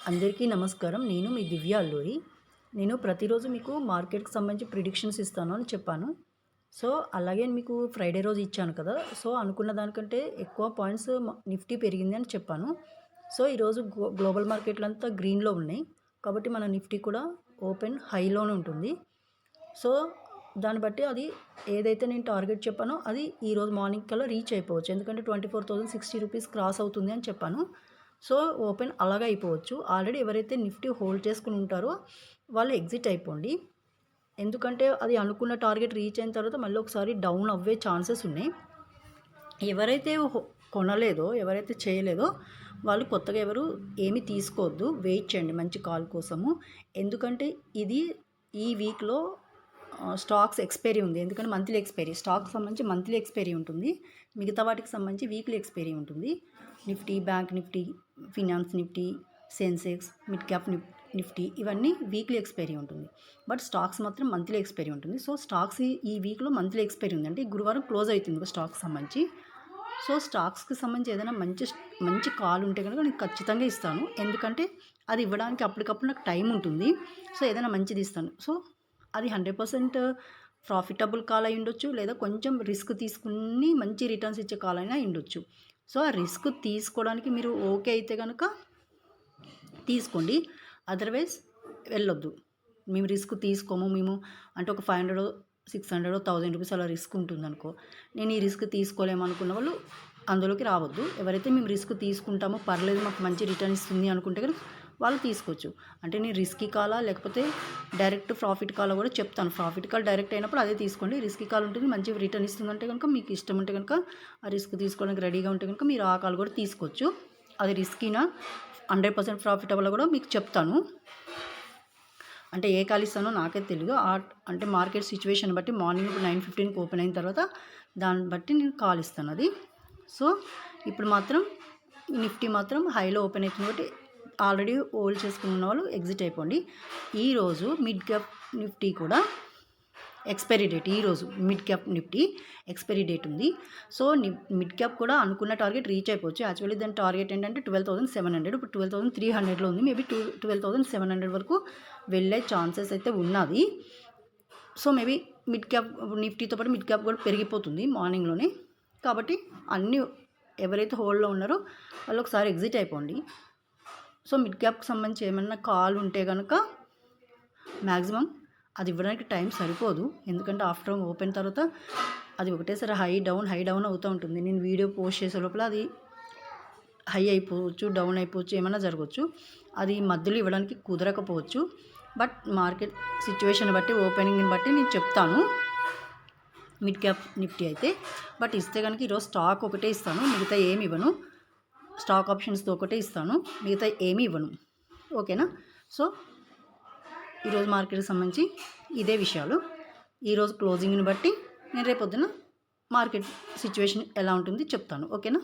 అందరికీ నమస్కారం. నేను మీ దివ్య అల్లూరి. నేను ప్రతిరోజు మీకు మార్కెట్‌కి సంబంధించి ప్రిడిక్షన్స్ ఇస్తాను అని చెప్పాను. సో, అలాగే మీకు ఫ్రైడే రోజు ఇచ్చాను కదా! సో, అనుకున్న దానికంటే ఎక్కువ పాయింట్స్ నిఫ్టీ పెరిగింది అని చెప్పాను. సో, ఈరోజు గ్లోబల్ మార్కెట్లంతా గ్రీన్‌లో ఉన్నాయి. కాబట్టి మన నిఫ్టీ కూడా ఓపెన్ హైలోనే ఉంటుంది. సో, దాన్ని బట్టి అది ఏదైతే నేను టార్గెట్ చెప్పానో అది ఈరోజు మార్నింగ్ కల్లా రీచ్ అయిపోవచ్చు. ఎందుకంటే 24,060 రూపీస్ క్రాస్ అవుతుంది అని చెప్పాను. సో, ఓపెన్ అలాగే అయిపోవచ్చు. ఆల్రెడీ ఎవరైతే నిఫ్టీ హోల్డ్ చేసుకొని ఉంటారో వాళ్ళు ఎగ్జిట్ అయిపోండి. ఎందుకంటే అది అనుకున్న టార్గెట్ రీచ్ అయిన తర్వాత మళ్ళీ ఒకసారి డౌన్ అవ్వే ఛాన్సెస్ ఉన్నాయి. ఎవరైతే కొనలేదో, ఎవరైతే చేయలేదో వాళ్ళు కొత్తగా ఎవరు ఏమీ తీసుకోవద్దు. వెయిట్ చేయండి మంచి కాల్ కోసము. ఎందుకంటే ఇది ఈ వీక్‌లో స్టాక్స్ ఎక్స్పైరీ ఉంది. ఎందుకంటే మంత్లీ ఎక్స్పైరీ. స్టాక్‌కి సంబంధించి మంత్లీ ఎక్స్పైరీ ఉంటుంది. మిగతా వాటికి సంబంధించి వీక్లీ ఎక్స్పైరీ ఉంటుంది. Nifty, bank Nifty, finance Nifty, Sensex, mid cap Nifty ఇవన్నీ వీక్లీ ఎక్స్పైరీ ఉంటుంది. బట్ స్టాక్స్ మాత్రం మంత్లీ ఎక్స్పైరీ ఉంటుంది. సో, స్టాక్స్ ఈ వీక్‌లో మంత్లీ ఎక్స్పైరీ ఉంది. అంటే గురువారం క్లోజ్ అవుతుంది స్టాక్స్కి సంబంధించి. సో, స్టాక్స్కి సంబంధించి ఏదైనా మంచి కాల్ ఉంటే కనుక నేను ఖచ్చితంగా ఇస్తాను. ఎందుకంటే అది ఇవ్వడానికి అప్పటికప్పుడు నాకు టైం ఉంటుంది. సో, ఏదైనా మంచిది ఇస్తాను. సో, అది 100% ప్రాఫిటబుల్ కాల్ అయి ఉండొచ్చు, లేదా కొంచెం రిస్క్ తీసుకుని మంచి రిటర్న్స్ ఇచ్చే కాల్ అయినా ఉండొచ్చు. సో, ఆ రిస్క్ తీసుకోవడానికి మీరు ఓకే అయితే కనుక తీసుకోండి. అదర్వైజ్ వెళ్ళొద్దు. మేము రిస్క్ తీసుకోము. మేము అంటే ఒక 500, 600, 1000 రూపీస్ అలా రిస్క్ ఉంటుందనుకో. నేను ఈ రిస్క్ తీసుకోలేము అనుకున్న వాళ్ళు అందులోకి రావద్దు. ఎవరైతే మేము రిస్క్ తీసుకుంటామో పర్లేదు మాకు మంచి రిటర్న్ ఇస్తుంది అనుకుంటే కనుక వాళ్ళు తీసుకోవచ్చు. అంటే నేను రిస్కీ కాలా లేకపోతే డైరెక్ట్ ప్రాఫిట్ కాలా కూడా చెప్తాను. ప్రాఫిట్ కాల్ డైరెక్ట్ అయినప్పుడు అదే తీసుకోండి. రిస్కీ కాల్ ఉంటుంది మంచి రిటర్న్ ఇస్తుందంటే కనుక మీకు ఇష్టం ఉంటే కనుక ఆ రిస్క్ తీసుకోవడానికి రెడీగా ఉంటే కనుక మీరు ఆ కాల్ కూడా తీసుకోవచ్చు. అది రిస్కీనా 100% ప్రాఫిటబుల్ కూడా మీకు చెప్తాను. అంటే ఏ కాల్ ఇస్తానో నాకే తెలియదు. అంటే మార్కెట్ సిచ్యువేషన్ బట్టి మార్నింగ్ ఇప్పుడు 9:15కి ఓపెన్ అయిన తర్వాత దాన్ని బట్టి నేను కాల్ ఇస్తాను అది. సో, ఇప్పుడు మాత్రం నిఫ్టీ మాత్రం హైలో ఓపెన్ అవుతుంది కాబట్టి ఆల్రెడీ హోల్డ్ చేసుకున్న వాళ్ళు ఎగ్జిట్ అయిపోండి. ఈరోజు మిడ్ క్యాప్ నిఫ్టీ కూడా ఎక్స్పైరీ డేట్. ఈరోజు mid cap Nifty expiry date ఉంది. సో, మిడ్ క్యాప్ కూడా అనుకున్న టార్గెట్ రీచ్ అయిపోవచ్చు. యాక్చువల్లీ దాని టార్గెట్ ఏంటంటే 12,700. ఇప్పుడు 12,300లో ఉంది. మేబీ 12,700 వరకు వెళ్ళే ఛాన్సెస్ అయితే ఉన్నది. సో, మేబీ మిడ్ క్యాప్ నిఫ్టీతో పాటు మిడ్ క్యాప్ కూడా పెరిగిపోతుంది మార్నింగ్లోనే. కాబట్టి అన్నీ ఎవరైతే హోల్డ్లో ఉన్నారో వాళ్ళు ఒకసారి ఎగ్జిట్ అయిపోండి. సో, మిడ్ క్యాప్కి సంబంధించి ఏమన్నా కాల్ ఉంటే కనుక మ్యాక్సిమం అది ఇవ్వడానికి టైం సరిపోదు. ఎందుకంటే ఆఫ్టర్ ఓపెన్ తర్వాత అది ఒకటేసారి హై డౌన్ అవుతూ ఉంటుంది. నేను వీడియో పోస్ట్ చేసే లోపల అది హై అయిపోవచ్చు, డౌన్ అయిపోవచ్చు, ఏమైనా జరగవచ్చు. అది మధ్యలో ఇవ్వడానికి కుదరకపోవచ్చు. బట్ మార్కెట్ సిచ్యువేషన్ బట్టి ఓపెనింగ్ని బట్టి నేను చెప్తాను మిడ్ క్యాప్ నిఫ్టీ అయితే. బట్ ఇస్తే కనుక ఈరోజు స్టాక్ ఒకటే ఇస్తాను, మిగతా ఏమి ఇవ్వను. స్టాక్ ఆప్షన్స్తో ఒకటే ఇస్తాను, మిగతా ఏమీ ఇవ్వను. ఓకేనా? సో, ఈరోజు మార్కెట్కి సంబంధించి ఇదే విషయాలు. ఈరోజు క్లోజింగ్ని బట్టి నేను రేపొద్దున మార్కెట్ సిచ్యువేషన్ ఎలా ఉంటుంది చెప్తాను. ఓకేనా?